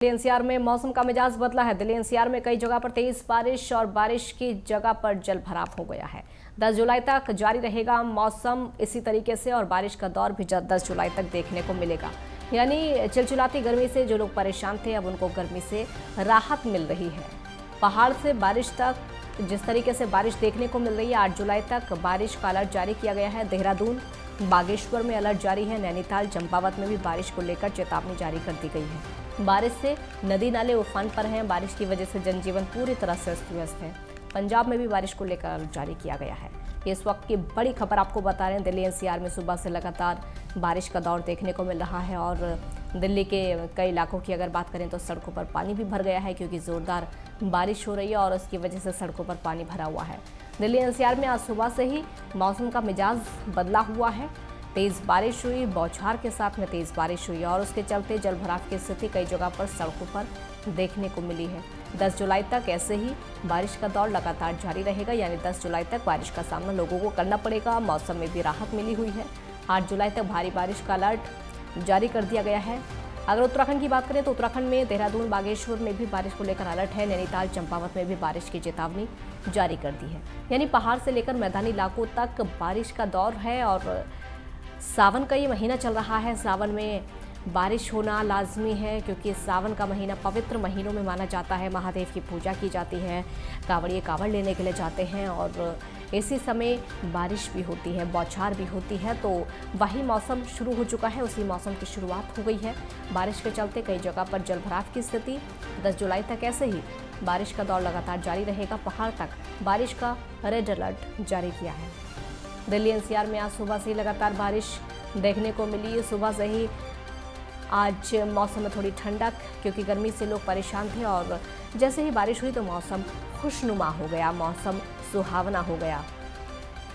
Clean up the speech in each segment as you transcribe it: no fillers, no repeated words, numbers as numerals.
Delhi NCR में मौसम का मिजाज बदला है। दिल्ली एनसीआर में कई जगह पर तेज बारिश और बारिश की जगह पर जल भराव हो गया है। 10 जुलाई तक जारी रहेगा मौसम इसी तरीके से और बारिश का दौर भी 10 जुलाई तक देखने को मिलेगा। यानी चिलचिलाती गर्मी से जो लोग परेशान थे अब उनको गर्मी से राहत मिल रही है। पहाड़ से बारिश तक जिस तरीके से बारिश देखने को मिल रही है, 8 जुलाई तक बारिश का अलर्ट जारी किया गया है। देहरादून, बागेश्वर में अलर्ट जारी है। नैनीताल, चंपावत में भी बारिश को लेकर चेतावनी जारी कर दी गई है। बारिश से नदी नाले उफान पर हैं। बारिश की वजह से जनजीवन पूरी तरह से अस्त व्यस्त है। पंजाब में भी बारिश को लेकर अलर्ट जारी किया गया है। इस वक्त की बड़ी खबर आपको बता रहे हैं। दिल्ली एनसीआर में सुबह से लगातार बारिश का दौर देखने को मिल रहा है और दिल्ली के कई इलाकों की अगर बात करें तो सड़कों पर पानी भी भर गया है, क्योंकि जोरदार बारिश हो रही है और उसकी वजह से सड़कों पर पानी भरा हुआ है। दिल्ली एनसीआर में आज सुबह से ही मौसम का मिजाज बदला हुआ है। तेज बारिश हुई, बौछार के साथ में तेज बारिश हुई और उसके चलते जलभराव की स्थिति कई जगह पर सड़कों पर देखने को मिली है। 10 जुलाई तक ऐसे ही बारिश का दौर लगातार जारी रहेगा, यानी 10 जुलाई तक बारिश का सामना लोगों को करना पड़ेगा। मौसम में भी राहत मिली हुई है। 8 जुलाई तक भारी बारिश का अलर्ट जारी कर दिया गया है। अगर उत्तराखंड की बात करें तो उत्तराखंड में देहरादून, बागेश्वर में भी बारिश को लेकर अलर्ट है। नैनीताल, चंपावत में भी बारिश की चेतावनी जारी कर दी है। यानी पहाड़ से लेकर मैदानी इलाकों तक बारिश का दौर है और सावन का ये महीना चल रहा है। सावन में बारिश होना लाजमी है, क्योंकि सावन का महीना पवित्र महीनों में माना जाता है। महादेव की पूजा की जाती है, कांवड़िए कांवड़ लेने के लिए जाते हैं और इसी समय बारिश भी होती है, बौछार भी होती है। तो वही मौसम शुरू हो चुका है, उसी मौसम की शुरुआत हो गई है। बारिश के चलते कई जगह पर जलभराव की स्थिति। 10 जुलाई तक ऐसे ही बारिश का दौर लगातार जारी रहेगा। पहाड़ तक बारिश का रेड अलर्ट जारी किया है। दिल्ली एनसीआर में आज सुबह से ही लगातार बारिश देखने को मिली। सुबह से ही आज मौसम में थोड़ी ठंडक, क्योंकि गर्मी से लोग परेशान थे और जैसे ही बारिश हुई तो मौसम खुशनुमा हो गया, मौसम सुहावना हो गया।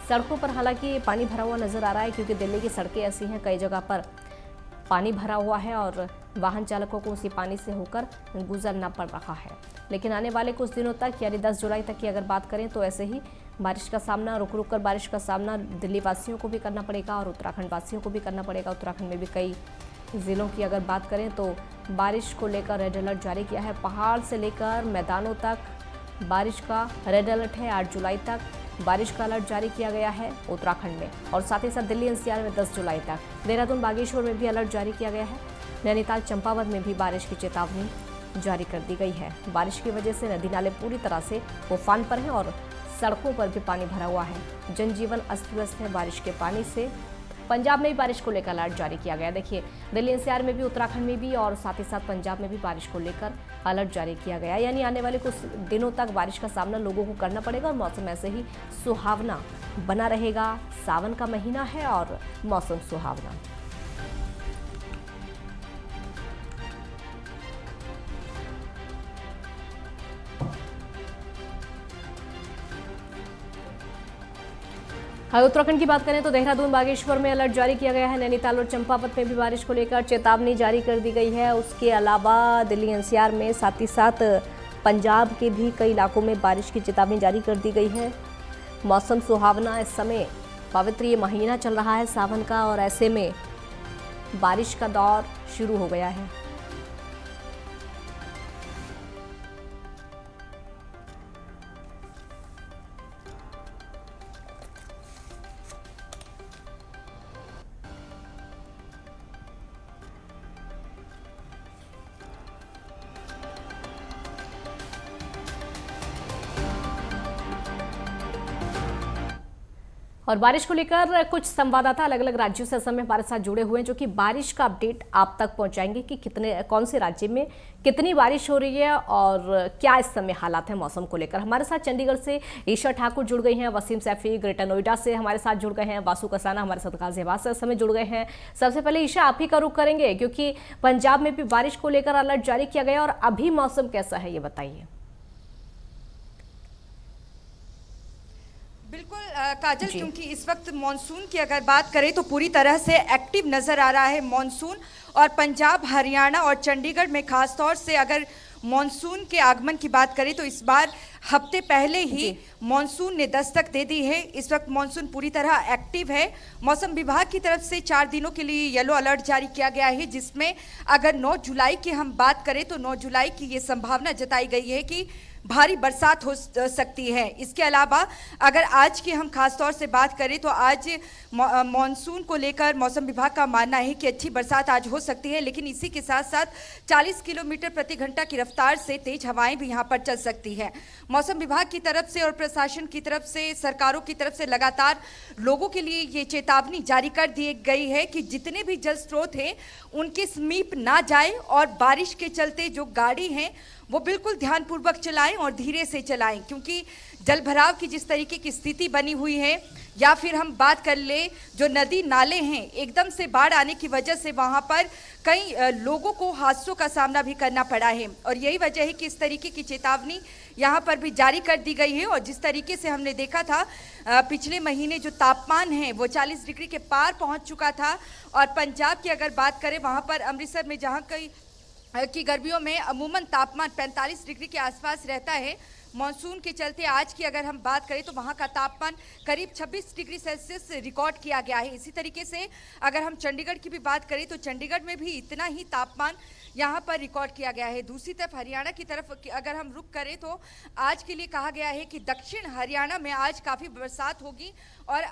सड़कों पर हालांकि पानी भरा हुआ नजर आ रहा है, क्योंकि दिल्ली की सड़कें ऐसी हैं, कई जगह पर पानी भरा हुआ है और वाहन चालकों को उसी पानी से होकर गुजरना पड़ रहा है। लेकिन आने वाले कुछ दिनों तक, यानी 10 जुलाई तक की अगर बात करें तो ऐसे ही बारिश का सामना, रुक रुक कर बारिश का सामना दिल्ली वासियों को भी करना पड़ेगा और उत्तराखंड वासियों को भी करना पड़ेगा। उत्तराखंड में भी कई ज़िलों की अगर बात करें तो बारिश को लेकर रेड अलर्ट जारी किया है। पहाड़ से लेकर मैदानों तक बारिश का रेड अलर्ट है। 8 जुलाई तक बारिश का अलर्ट जारी किया गया है उत्तराखंड में और साथ ही साथ दिल्ली एनसीआर में 10 जुलाई तक। देहरादून, बागेश्वर में भी अलर्ट जारी किया गया है। नैनीताल, चंपावत में भी बारिश की चेतावनी जारी कर दी गई है। बारिश की वजह से नदी नाले पूरी तरह से उफान पर हैं और सड़कों पर भी पानी भरा हुआ है। जनजीवन अस्त व्यस्त है बारिश के पानी से। पंजाब में भी बारिश को लेकर अलर्ट जारी किया गया। देखिए, दिल्ली एनसीआर में भी, उत्तराखंड में भी और साथ ही साथ पंजाब में भी बारिश को लेकर अलर्ट जारी किया गया। यानी आने वाले कुछ दिनों तक बारिश का सामना लोगों को करना पड़ेगा और मौसम ऐसे ही सुहावना बना रहेगा। सावन का महीना है और मौसम सुहावना। अगर उत्तराखंड की बात करें तो देहरादून, बागेश्वर में अलर्ट जारी किया गया है। नैनीताल और चंपावत में भी बारिश को लेकर चेतावनी जारी कर दी गई है। उसके अलावा दिल्ली एनसीआर में साथ ही साथ पंजाब के भी कई इलाकों में बारिश की चेतावनी जारी कर दी गई है। मौसम सुहावना, इस समय पवित्र ये महीना चल रहा है सावन का और ऐसे में बारिश का दौर शुरू हो गया है। और बारिश को लेकर कुछ संवाददाता अलग अलग राज्यों से असम में हमारे साथ जुड़े हुए हैं, जो कि बारिश का अपडेट आप तक पहुंचाएंगे कि कौन से राज्य में कितनी बारिश हो रही है और क्या इस समय हालात है मौसम को लेकर। हमारे साथ चंडीगढ़ से ईशा ठाकुर जुड़ गई हैं, वसीम सैफी ग्रेटर नोएडा से हमारे साथ जुड़ गए हैं, वासु कसाना हमारे साथ गाजियाबाद से इस समय जुड़ गए हैं। सबसे पहले ईशा, आप ही का रुख करेंगे, क्योंकि पंजाब में भी बारिश को लेकर अलर्ट जारी किया गया और अभी मौसम कैसा है ये बताइए। बिल्कुल काजल, क्योंकि इस वक्त मॉनसून की अगर बात करें तो पूरी तरह से एक्टिव नज़र आ रहा है मॉनसून और पंजाब, हरियाणा और चंडीगढ़ में खास तौर से अगर मॉनसून के आगमन की बात करें तो इस बार हफ्ते पहले ही मॉनसून ने दस्तक दे दी है। इस वक्त मॉनसून पूरी तरह एक्टिव है। मौसम विभाग की तरफ से 4 दिनों के लिए येलो अलर्ट जारी किया गया है, जिसमें अगर 9 जुलाई की हम बात करें तो 9 जुलाई की ये संभावना जताई गई है कि भारी बरसात हो सकती है। इसके अलावा अगर आज की हम खास तौर से बात करें तो आज मॉनसून को लेकर मौसम विभाग का मानना है कि अच्छी बरसात आज हो सकती है, लेकिन इसी के साथ साथ 40 किलोमीटर प्रति घंटा की रफ्तार से तेज हवाएं भी यहां पर चल सकती है। मौसम विभाग की तरफ से और प्रशासन की तरफ से, सरकारों की तरफ से लगातार लोगों के लिए ये चेतावनी जारी कर दी गई है कि जितने भी जल स्रोत हैं उनके समीप ना जाए और बारिश के चलते जो गाड़ी हैं वो बिल्कुल ध्यानपूर्वक चलाएं और धीरे से चलाएं, क्योंकि जल भराव की जिस तरीके की स्थिति बनी हुई है, या फिर हम बात कर ले जो नदी नाले हैं, एकदम से बाढ़ आने की वजह से वहां पर कई लोगों को हादसों का सामना भी करना पड़ा है। और यही वजह है कि इस तरीके की चेतावनी यहाँ पर भी जारी कर दी गई है। और जिस तरीके से हमने देखा था पिछले महीने जो तापमान है वो 40 डिग्री के पार पहुँच चुका था। और पंजाब की अगर बात करें, वहाँ पर अमृतसर में जहाँ कई कि गर्मियों में अमूमन तापमान 45 डिग्री के आसपास रहता है, मॉनसून के चलते आज की अगर हम बात करें तो वहाँ का तापमान करीब 26 डिग्री सेल्सियस रिकॉर्ड किया गया है। इसी तरीके से अगर हम चंडीगढ़ की भी बात करें तो चंडीगढ़ में भी इतना ही तापमान यहाँ पर रिकॉर्ड किया गया है। दूसरी तरफ हरियाणा की तरफ अगर हम रुख करें तो आज के लिए कहा गया है कि दक्षिण हरियाणा में आज काफ़ी बरसात होगी और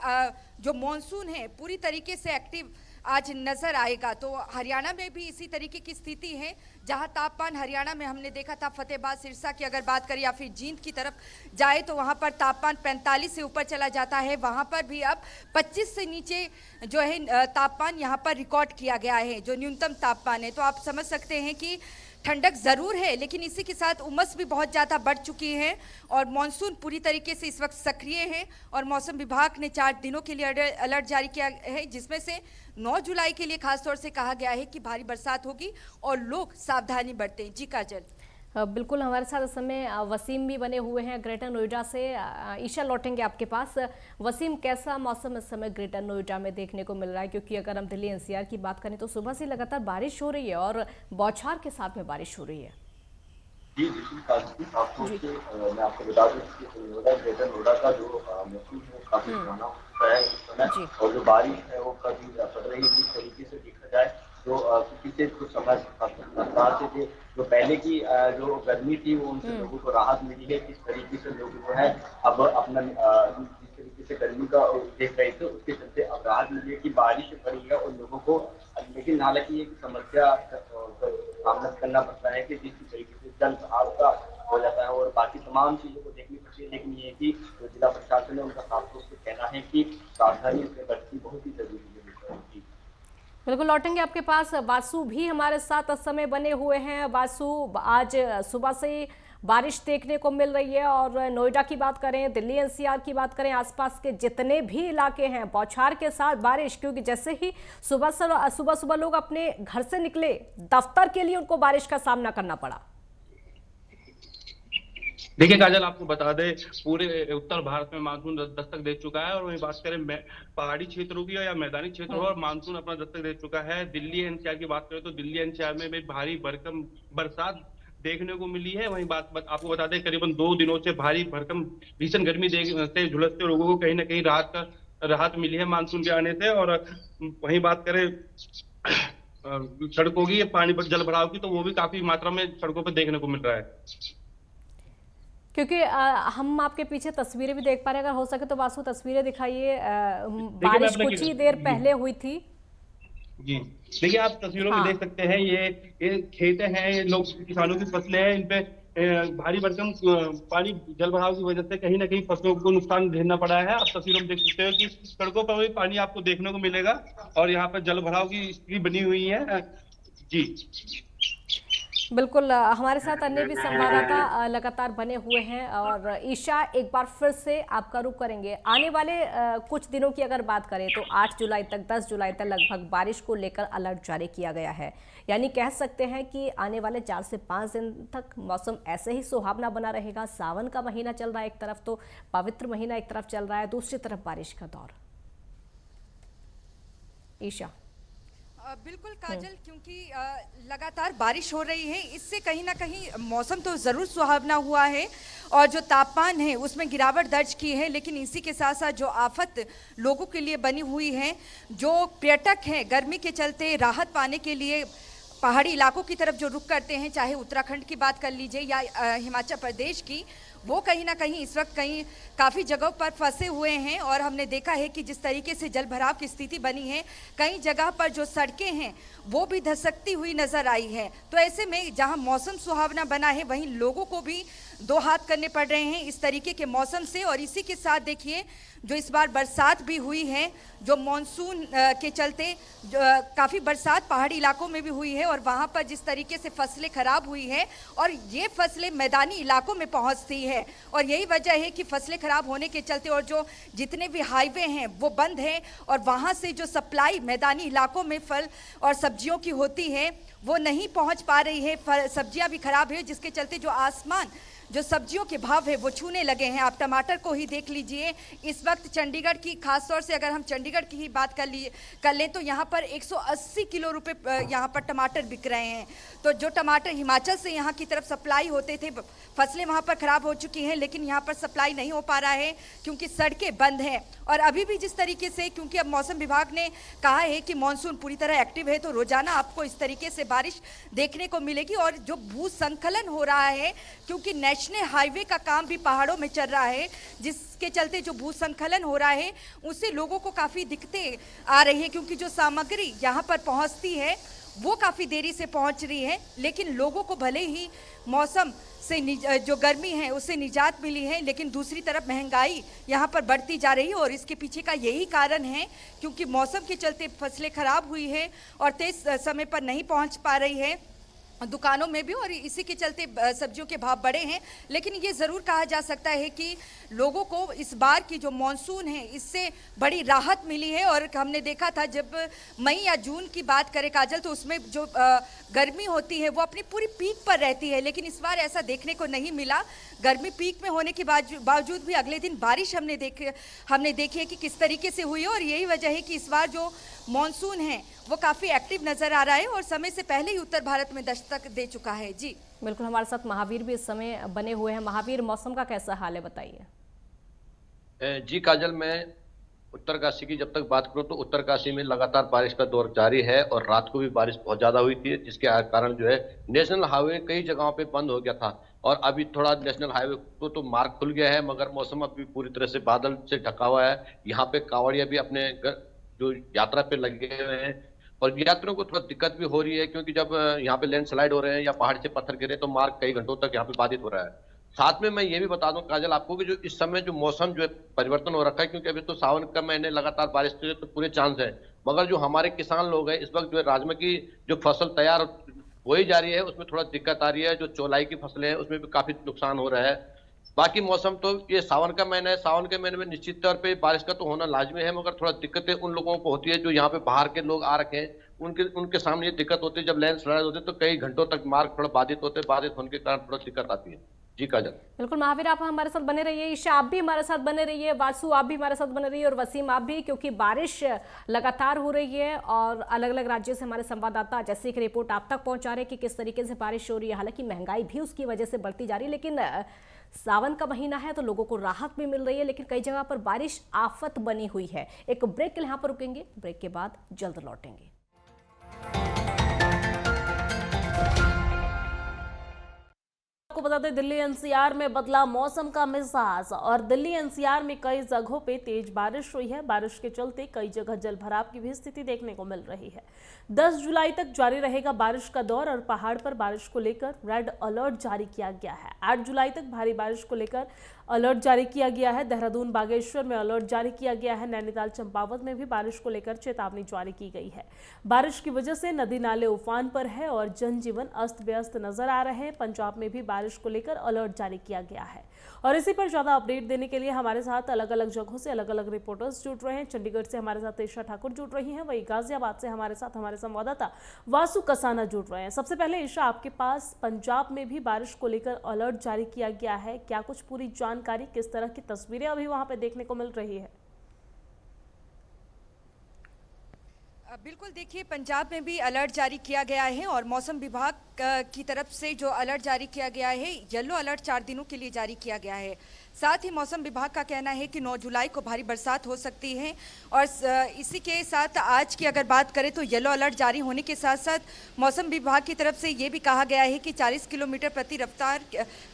जो मॉनसून है पूरी तरीके से एक्टिव आज नजर आएगा। तो हरियाणा में भी इसी तरीके की स्थिति है, जहां तापमान हरियाणा में हमने देखा था फतेहबाद सिरसा की अगर बात करें या फिर जींद की तरफ जाए तो वहां पर तापमान 45 से ऊपर चला जाता है। वहां पर भी अब 25 से नीचे जो है तापमान यहां पर रिकॉर्ड किया गया है, जो न्यूनतम तापमान है। तो आप समझ सकते हैं कि ठंडक ज़रूर है, लेकिन इसी के साथ उमस भी बहुत ज़्यादा बढ़ चुकी है और मॉनसून पूरी तरीके से इस वक्त सक्रिय है। और मौसम विभाग ने 4 दिनों के लिए अलर्ट जारी किया है, जिसमें से 9 जुलाई के लिए खासतौर से कहा गया है कि भारी बरसात होगी और लोग सावधानी बरतें। जी काजल। बिल्कुल, हमारे साथ इस समय वसीम भी बने हुए हैं ग्रेटर नोएडा से। ईशा लौटेंगे आपके पास। वसीम, कैसा मौसम इस समय ग्रेटर नोएडा में देखने को मिल रहा है? क्योंकि अगर हम दिल्ली एनसीआर की बात करें तो सुबह से लगातार बारिश हो रही है और बौछार के साथ में बारिश हो रही है। जी आपको मैं आपको बता दूं कि नोएडा ग्रेटर नोएडा का जो मौसम है काफी सुहाना है इस समय, और जो बारिश है वो कभी पड़ रही है। जिस तरीके से देखा जाए तो पिछले कुछ समय से जो पहले की जो गर्मी थी वो उनसे लोगों को राहत मिली है। किस तरीके से लोग जो है अब अपना जिस तरीके से गर्मी का देख रहे थे उसके चलते अब राहत मिली है कि बारिश पड़ी है और लोगों को, लेकिन हालांकि ये समस्या का सामना करना पड़ता है कि जिस तरीके से जल भराव का हो जाता है और बाकी तमाम चीजों को देखनी पड़ती है। लेकिन ये कि जो जिला प्रशासन है उनका खास तौर से कहना है कि सावधानी इसमें बरतनी बहुत ही जरूरी है। बिल्कुल, लौटेंगे आपके पास। वासु भी हमारे साथ इस समय बने हुए हैं। वासु, आज सुबह से बारिश देखने को मिल रही है और नोएडा की बात करें, दिल्ली एनसीआर की बात करें, आसपास के जितने भी इलाके हैं बौछार के साथ बारिश, क्योंकि जैसे ही सुबह लोग अपने घर से निकले दफ्तर के लिए उनको बारिश का सामना करना पड़ा। देखिए काजल, आपको बता दें पूरे उत्तर भारत में मानसून दस्तक दे चुका है। और वहीं बात करें पहाड़ी क्षेत्रों की या मैदानी क्षेत्रों और मानसून अपना दस्तक दे चुका है। दिल्ली एनसीआर की बात करें तो दिल्ली एनसीआर में भी भारी भरकम बरसात देखने को मिली है। वहीं आपको बता दें करीबन 2 दिनों से भारी भरकम भीषण गर्मी से झुलसते लोगों को कहीं ना कहीं राहत मिली है मानसून के आने से। और वहीं बात करें सड़कों की, पानी पर जल भराव की, तो वो भी काफी मात्रा में सड़कों पर देखने को मिल रहा है। क्योंकि हम आपके पीछे तस्वीरें भी देख पा रहे हैं, अगर हो सके तो वासु तस्वीरें दिखाइए। बारिश कुछ ही देर पहले हुई थी। जी देखिए, आप तस्वीरों में देख सकते हैं ये खेत हैं, ये लोग किसानों की फसलें हैं, इन पे भारी भरकम पानी जल भराव की वजह से कहीं ना कहीं फसलों को नुकसान झेलना पड़ा है। आप तस्वीरों में देख सकते हो कि सड़कों पर भी पानी आपको देखने को मिलेगा और यहाँ पर जल भराव की स्थिति बनी हुई है। जी बिल्कुल, हमारे साथ अन्य भी संवाददाता लगातार बने हुए हैं। और ईशा, एक बार फिर से आपका रुख करेंगे। आने वाले कुछ दिनों की अगर बात करें तो 8 जुलाई तक 10 जुलाई तक लगभग बारिश को लेकर अलर्ट जारी किया गया है। यानी कह सकते हैं कि आने वाले 4 से 5 दिन तक मौसम ऐसे ही सुहावना बना रहेगा। सावन का महीना चल रहा है, एक तरफ तो पवित्र महीना एक तरफ चल रहा है, दूसरी तरफ बारिश का दौर। ईशा, बिल्कुल काजल, क्योंकि लगातार बारिश हो रही है, इससे कहीं ना कहीं मौसम तो ज़रूर सुहावना हुआ है और जो तापमान है उसमें गिरावट दर्ज की है। लेकिन इसी के साथ साथ जो आफत लोगों के लिए बनी हुई है, जो पर्यटक हैं गर्मी के चलते राहत पाने के लिए पहाड़ी इलाकों की तरफ जो रुख करते हैं, चाहे उत्तराखंड की बात कर लीजिए या हिमाचल प्रदेश की, वो कहीं ना कहीं इस वक्त कहीं काफ़ी जगहों पर फंसे हुए हैं। और हमने देखा है कि जिस तरीके से जल भराव की स्थिति बनी है, कई जगह पर जो सड़कें हैं वो भी धसकती हुई नजर आई है। तो ऐसे में जहां मौसम सुहावना बना है, वहीं लोगों को भी दो हाथ करने पड़ रहे हैं इस तरीके के मौसम से। और इसी के साथ देखिए, जो इस बार बरसात भी हुई है, जो मॉनसून के चलते काफ़ी बरसात पहाड़ी इलाकों में भी हुई है और वहाँ पर जिस तरीके से फसलें खराब हुई है और ये फसलें मैदानी इलाकों में पहुँचती है। और यही वजह है कि फसलें खराब होने के चलते और जो जितने भी हाईवे हैं वो बंद हैं और वहाँ से जो सप्लाई मैदानी इलाकों में फल और सब्जियों की होती है वो नहीं पहुँच पा रही है। सब्जियाँ भी खराब है, जिसके चलते जो आसमान जो सब्जियों के भाव है वो छूने लगे हैं। आप टमाटर को ही देख लीजिए, इस वक्त चंडीगढ़ की, खास तौर से अगर हम चंडीगढ़ की ही बात कर लें तो यहाँ पर 180 किलो रुपए यहाँ पर टमाटर बिक रहे हैं। तो जो टमाटर हिमाचल से यहाँ की तरफ सप्लाई होते थे, फसलें वहाँ पर खराब हो चुकी हैं, लेकिन यहाँ पर सप्लाई नहीं हो पा रहा है क्योंकि सड़कें बंद हैं। और अभी भी जिस तरीके से, क्योंकि अब मौसम विभाग ने कहा है कि मानसून पूरी तरह एक्टिव है, तो रोजाना आपको इस तरीके से बारिश देखने को मिलेगी। और जो भूस्खलन हो रहा है, क्योंकि नेशनल हाईवे का काम भी पहाड़ों में चल रहा है, जिसके चलते जो भूस्खलन हो रहा है उससे लोगों को काफ़ी दिक्कतें आ रही है, क्योंकि जो सामग्री यहाँ पर पहुँचती है वो काफ़ी देरी से पहुँच रही है। लेकिन लोगों को भले ही मौसम से जो गर्मी है उससे निजात मिली है, लेकिन दूसरी तरफ महंगाई यहाँ पर बढ़ती जा रही है। और इसके पीछे का यही कारण है, क्योंकि मौसम के चलते फसलें खराब हुई है और तेज समय पर नहीं पहुँच पा रही है दुकानों में भी, और इसी के चलते सब्जियों के भाव बढ़े हैं। लेकिन ये ज़रूर कहा जा सकता है कि लोगों को इस बार की जो मॉनसून है इससे बड़ी राहत मिली है। और हमने देखा था जब मई या जून की बात करें काजल, तो उसमें जो गर्मी होती है वो अपनी पूरी पीक पर रहती है, लेकिन इस बार ऐसा देखने को नहीं मिला। गर्मी पीक में होने के बावजूद भी अगले दिन बारिश हमने देखी है कि किस तरीके से हुई है। और यही वजह है कि इस बार जो मॉनसून है वो काफ़ी एक्टिव नज़र आ रहा है और समय से पहले ही उत्तर भारत में दस्तक दे चुका है। जी बिल्कुल, हमारे साथ महावीर भी इस समय बने हुए हैं। महावीर, मौसम का कैसा हाल है, बताइए। जी काजल, मैं उत्तरकाशी की जब तक बात करूं तो उत्तरकाशी में लगातार बारिश का दौर जारी है और रात को भी बारिश बहुत ज्यादा हुई थी, जिसके कारण जो है नेशनल हाईवे कई जगहों पे बंद हो गया था। और अभी थोड़ा नेशनल हाईवे को तो मार्ग खुल गया है, मगर मौसम अभी पूरी तरह से बादल से ढका हुआ है। यहाँ पे कांवड़िया भी अपने जो यात्रा पे लगे हुए हैं और यात्रियों को थोड़ा दिक्कत भी हो रही है, क्योंकि जब यहाँ पे लैंडस्लाइड हो रहे हैं या पहाड़ से पत्थर गिरे तो मार्ग कई घंटों तक यहाँ पे बाधित हो रहा है। साथ में मैं ये भी बता दूं काजल आपको कि जो इस समय जो मौसम जो है परिवर्तन हो रखा है, क्योंकि अभी तो सावन का महीने लगातार बारिश के तो पूरे चांस है, मगर जो हमारे किसान लोग हैं इस वक्त जो है राजमा की जो फसल तैयार हो ही जा रही है उसमें थोड़ा दिक्कत आ रही है। जो चौलाई की फसलें हैं उसमें भी काफी नुकसान हो रहा है। बाकी मौसम तो ये सावन का महीना है, सावन के महीने में निश्चित तौर पे बारिश का तो होना लाजमी है, मगर थोड़ा दिक्कतें उन लोगों को होती है जो यहाँ पे बाहर के लोग आ रखे हैं, उनके सामने ये दिक्कत होती है। जब लैंडस्लाइड होते हैं तो कई घंटों तक मार्ग थोड़ा बाधित होते हैं, बाधित होने के कारण थोड़ा दिक्कत आती है। जी काजल। बिल्कुल महावीर, आप हमारे साथ बने रहिए। ईशा, आप भी हमारे साथ बने रहिए। वासु, आप भी हमारे साथ बने रहिए और वसीम आप भी, क्योंकि बारिश लगातार हो रही है और अलग अलग राज्यों से हमारे संवाददाता जैसे एक रिपोर्ट आप तक पहुंचा रहे हैं कि किस तरीके से बारिश हो रही है। हालांकि महंगाई भी उसकी वजह से बढ़ती जा रही है, लेकिन सावन का महीना है तो लोगों को राहत भी मिल रही है, लेकिन कई जगह पर बारिश आफत बनी हुई है। एक ब्रेक के लिए यहाँ पर रुकेंगे, ब्रेक के बाद जल्द लौटेंगे। आपको बता दें, दिल्ली एनसीआर में बदला मौसम का मिजाज और दिल्ली एनसीआर में कई जगहों पे तेज बारिश हुई है। बारिश के चलते कई जगह जलभराव की भी स्थिति देखने को मिल रही है। 10 जुलाई तक जारी रहेगा बारिश का दौर और पहाड़ पर बारिश को लेकर रेड अलर्ट जारी किया गया है। 8 जुलाई तक भारी बारिश को लेकर अलर्ट जारी किया गया है। देहरादून, बागेश्वर में अलर्ट जारी किया गया है। नैनीताल, चंपावत में भी बारिश को लेकर चेतावनी जारी की गई है। बारिश की वजह से नदी नाले उफान पर है और जनजीवन अस्त व्यस्त नजर आ रहे हैं। पंजाब में भी बारिश को लेकर अलर्ट जारी किया गया है। और इसी पर ज्यादा अपडेट देने के लिए हमारे साथ अलग अलग जगहों से अलग अलग रिपोर्टर्स जुड़ रहे हैं। चंडीगढ़ से हमारे साथ ईशा ठाकुर जुड़ रही हैं, वहीं गाजियाबाद से हमारे साथ हमारे संवाददाता वासु कसाना जुड़ रहे हैं। सबसे पहले ईशा, आपके पास पंजाब में भी बारिश को लेकर अलर्ट जारी किया गया है, क्या कुछ पूरी जानकारी, किस तरह की तस्वीरें अभी वहां पे देखने को मिल रही है? बिल्कुल, देखिए पंजाब में भी अलर्ट जारी किया गया है और मौसम विभाग की तरफ से जो अलर्ट जारी किया गया है, येलो अलर्ट 4 दिनों के लिए जारी किया गया है। साथ ही मौसम विभाग का कहना है कि 9 जुलाई को भारी बरसात हो सकती है और इसी के साथ आज की अगर बात करें तो येलो अलर्ट जारी होने के साथ साथ मौसम विभाग की तरफ से ये भी कहा गया है कि 40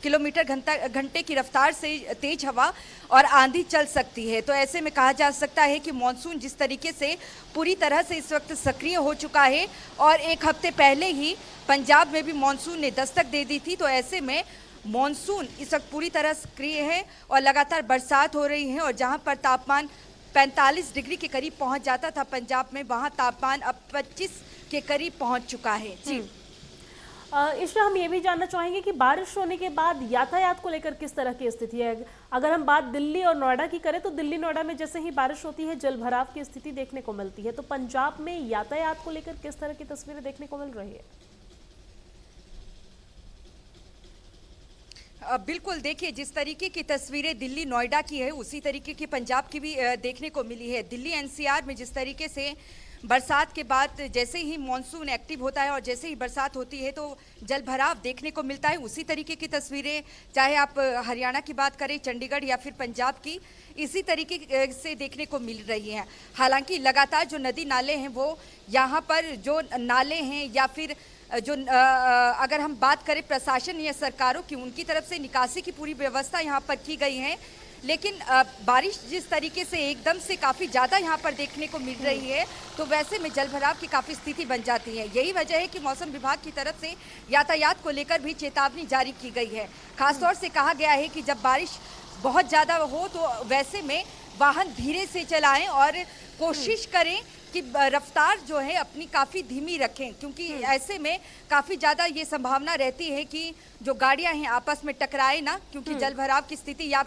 किलोमीटर घंटे की रफ्तार से तेज हवा और आंधी चल सकती है। तो ऐसे में कहा जा सकता है कि मानसून जिस तरीके से पूरी तरह से इस वक्त सक्रिय हो चुका है और एक हफ्ते पहले ही पंजाब में भी मानसून ने दस्तक दे दी थी, तो ऐसे में मानसून इस वक्त पूरी तरह सक्रिय है और लगातार बरसात हो रही है और जहां पर तापमान 45 डिग्री के करीब पहुंच जाता था पंजाब में, वहां तापमान अब 25 के करीब पहुंच चुका है। जी इसमें हम ये भी जानना चाहेंगे कि बारिश होने के बाद यातायात को लेकर किस तरह की स्थिति है। अगर हम बात दिल्ली और नोएडा की करें तो दिल्ली नोएडा में जैसे ही बारिश होती है जल भराव की स्थिति देखने को मिलती है, तो पंजाब में यातायात को लेकर किस तरह की तस्वीरें देखने को मिल रही है? बिल्कुल, देखिए जिस तरीके की तस्वीरें दिल्ली नोएडा की है उसी तरीके की पंजाब की भी देखने को मिली है। दिल्ली एनसीआर में जिस तरीके से बरसात के बाद जैसे ही मॉनसून एक्टिव होता है और जैसे ही बरसात होती है तो जल भराव देखने को मिलता है, उसी तरीके की तस्वीरें चाहे आप हरियाणा की बात करें, चंडीगढ़ या फिर पंजाब की, इसी तरीके से देखने को मिल रही हैं। हालांकि लगातार जो नदी नाले हैं वो यहाँ पर जो नाले हैं या फिर जो अगर हम बात करें प्रशासन या सरकारों की, उनकी तरफ से निकासी की पूरी व्यवस्था यहाँ पर की गई है, लेकिन बारिश जिस तरीके से एकदम से काफ़ी ज़्यादा यहाँ पर देखने को मिल रही है तो वैसे में जलभराव की काफ़ी स्थिति बन जाती है। यही वजह है कि मौसम विभाग की तरफ से यातायात को लेकर भी चेतावनी जारी की गई है। खासतौर से कहा गया है कि जब बारिश बहुत ज़्यादा हो तो वैसे में वाहन धीरे से चलाएं और कोशिश करें कि रफ्तार जो है अपनी काफ़ी धीमी रखें, क्योंकि ऐसे में काफ़ी ज़्यादा ये संभावना रहती है कि जो गाड़ियां हैं आपस में टकराए ना, क्योंकि जलभराव की स्थिति या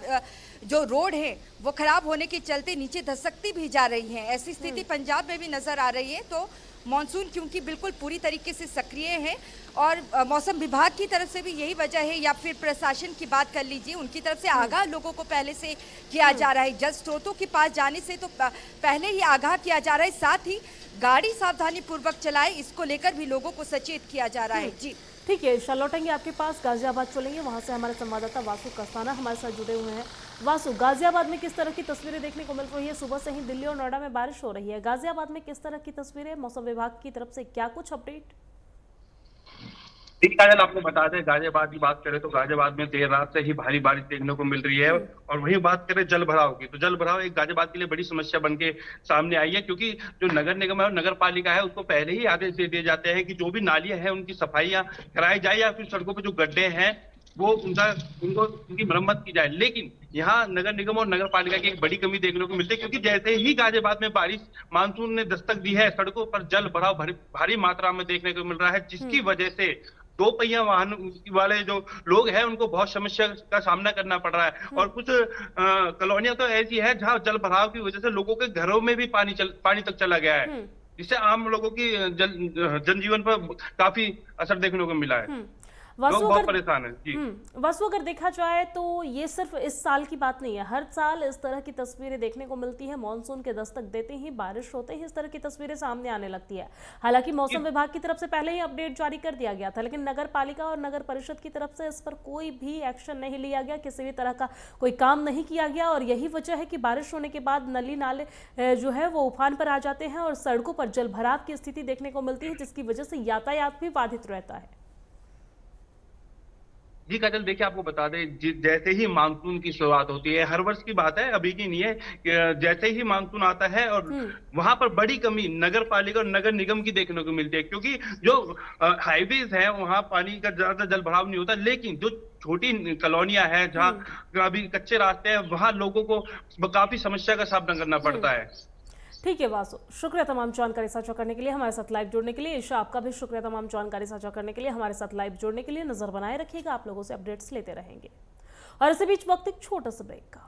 जो रोड है वो खराब होने के चलते नीचे धसकती भी जा रही है। ऐसी स्थिति पंजाब में भी नज़र आ रही है। तो मानसून क्योंकि बिल्कुल पूरी तरीके से सक्रिय है और मौसम विभाग की तरफ से भी यही वजह है, या फिर प्रशासन की बात कर लीजिए, उनकी तरफ से आगाह लोगों को पहले से किया जा रहा है। जल स्रोतों के पास जाने से तो पहले ही आगाह किया जा रहा है, साथ ही गाड़ी सावधानी पूर्वक चलाए, इसको लेकर भी लोगों को सचेत किया जा रहा है। जी ठीक है, लौटेंगे आपके पास, गाजियाबाद चलेंगे, वहां से हमारे संवाददाता वासु कस्ताना हमारे साथ जुड़े हुए हैं। वासु, गाजियाबाद में किस तरह की तस्वीरें देखने को मिल रही है? सुबह से ही दिल्ली और नोएडा में बारिश हो रही है, गाजियाबाद में किस तरह की तस्वीरें, मौसम विभाग की तरफ से क्या कुछ अपडेट? काजल, आपको बता दें, गाजियाबाद की बात करें तो गाजियाबाद में देर रात से ही भारी बारिश देखने को मिल रही है। और वहीं बात करें जल भराव की, तो जल भराव एक गाजियाबाद के लिए बड़ी समस्या बन के सामने आई है, क्योंकि जो नगर निगम है और नगर पालिका है उसको पहले ही आदेश दे दिए जाते हैं कि जो भी नालियां हैं उनकी सफाइयां कराई जाए या फिर सड़कों पर जो गड्ढे हैं वो उनकी मरम्मत की जाए। लेकिन यहाँ नगर निगम और नगर पालिका की एक बड़ी कमी देखने को मिलती है, क्योंकि जैसे ही गाजियाबाद में बारिश मानसून ने दस्तक दी है, सड़कों पर जल भराव भारी मात्रा में देखने को मिल रहा है, जिसकी वजह से 2 पहिया वाहन वाले जो लोग हैं उनको बहुत समस्या का सामना करना पड़ रहा है। और कुछ कॉलोनियां तो ऐसी है जहां जल भराव की वजह से लोगों के घरों में भी पानी तक चला गया है, जिससे आम लोगों की जनजीवन पर काफी असर देखने को मिला है। लोग बहुत परेशान हैं। जी वसु, अगर देखा जाए तो ये सिर्फ इस साल की बात नहीं है, हर साल इस तरह की तस्वीरें देखने को मिलती है। मानसून के दस्तक देते ही, बारिश होते ही इस तरह की तस्वीरें सामने आने लगती है। हालांकि मौसम विभाग की तरफ से पहले ही अपडेट जारी कर दिया गया था, लेकिन नगर पालिका और नगर परिषद की तरफ से इस पर कोई भी एक्शन नहीं लिया गया, किसी भी तरह का कोई काम नहीं किया गया। और यही वजह है कि बारिश होने के बाद नली नाले जो है वो उफान पर आ जाते हैं और सड़कों पर जल भराव की स्थिति देखने को मिलती है, जिसकी वजह से यातायात भी बाधित रहता है। जी काजल, देखिए आपको बता दें, जैसे ही मानसून की शुरुआत होती है, हर वर्ष की बात है, अभी की नहीं है, जैसे ही मानसून आता है और वहां पर बड़ी कमी नगर पालिका और नगर निगम की देखने को मिलती है, क्योंकि जो हाईवेज है वहां पानी का ज्यादा जल भराव नहीं होता, लेकिन जो छोटी कॉलोनियां हैं जहाँ अभी कच्चे रास्ते हैं वहां लोगों को काफी समस्या का सामना करना पड़ता है। ठीक है वासु, शुक्रिया तमाम जानकारी साझा करने के लिए, हमारे साथ लाइव जुड़ने के लिए। ईशा, आपका भी शुक्रिया तमाम जानकारी साझा करने के लिए, हमारे साथ लाइव जुड़ने के लिए। नजर बनाए रखिएगा, आप लोगों से अपडेट्स लेते रहेंगे। और इसी बीच वक्त एक छोटा सा ब्रेक का।